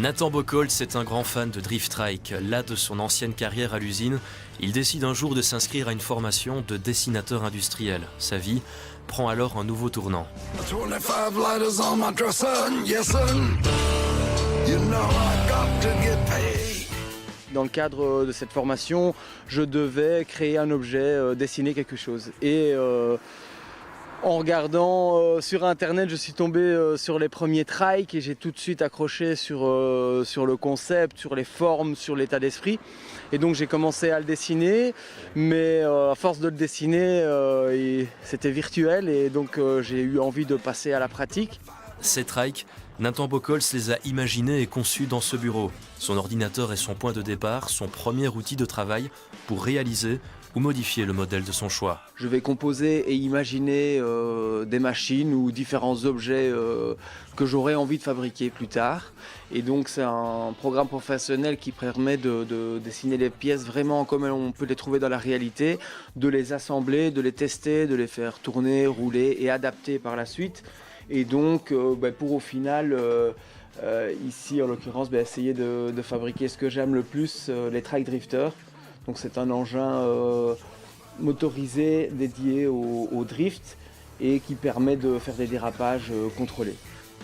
Nathan Bockholtz est un grand fan de drift trike. Là de son ancienne carrière à l'usine, il décide un jour de s'inscrire à une formation de dessinateur industriel. Sa vie prend alors un nouveau tournant. Dans le cadre de cette formation, je devais créer un objet, dessiner quelque chose. Et en regardant sur internet, je suis tombé sur les premiers trikes et j'ai tout de suite accroché sur le concept, sur les formes, sur l'état d'esprit. Et donc j'ai commencé à le dessiner, mais à force de le dessiner, c'était virtuel et donc j'ai eu envie de passer à la pratique. Ces trikes, Nathan Bockholtz les a imaginés et conçus dans ce bureau. Son ordinateur est son point de départ, son premier outil de travail pour réaliser ou modifier le modèle de son choix. Je vais composer et imaginer des machines ou différents objets que j'aurais envie de fabriquer plus tard. Et donc c'est un programme professionnel qui permet de dessiner les pièces vraiment comme on peut les trouver dans la réalité, de les assembler, de les tester, de les faire tourner, rouler et adapter par la suite. Et donc pour au final, ici en l'occurrence, essayer de fabriquer ce que j'aime le plus, les trike drifters. Donc c'est un engin motorisé dédié au drift et qui permet de faire des dérapages contrôlés.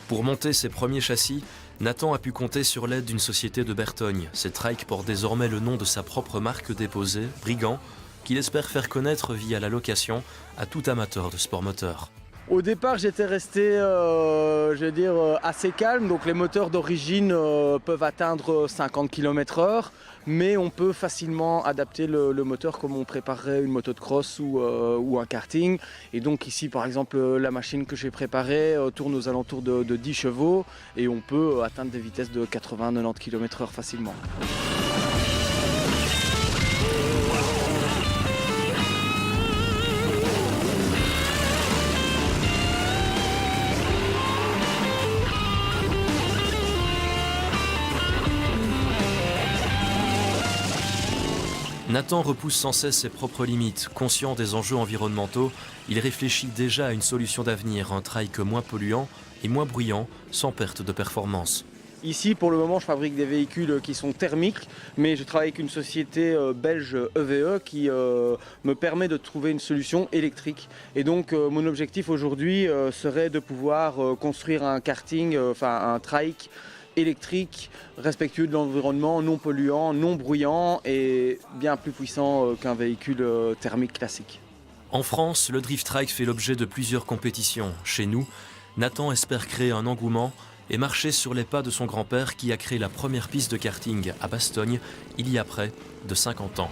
Pour monter ses premiers châssis, Nathan a pu compter sur l'aide d'une société de Bertogne. Ces trikes portent désormais le nom de sa propre marque déposée, Brigand, qu'il espère faire connaître via la location à tout amateur de sport moteur. Au départ, j'étais resté assez calme. Donc les moteurs d'origine peuvent atteindre 50 km/h, mais on peut facilement adapter le moteur comme on préparerait une moto de cross ou un karting. Et donc ici, par exemple, la machine que j'ai préparée tourne aux alentours de 10 chevaux et on peut atteindre des vitesses de 80-90 km/h facilement. Nathan repousse sans cesse ses propres limites. Conscient des enjeux environnementaux, il réfléchit déjà à une solution d'avenir, un trike moins polluant et moins bruyant, sans perte de performance. Ici, pour le moment, je fabrique des véhicules qui sont thermiques, mais je travaille avec une société belge EVE qui me permet de trouver une solution électrique. Et donc, mon objectif aujourd'hui serait de pouvoir construire un karting, un trike électrique, respectueux de l'environnement, non polluant, non bruyant et bien plus puissant qu'un véhicule thermique classique. En France, le drift trike fait l'objet de plusieurs compétitions. Chez nous, Nathan espère créer un engouement et marcher sur les pas de son grand-père qui a créé la première piste de karting à Bastogne il y a près de 50 ans.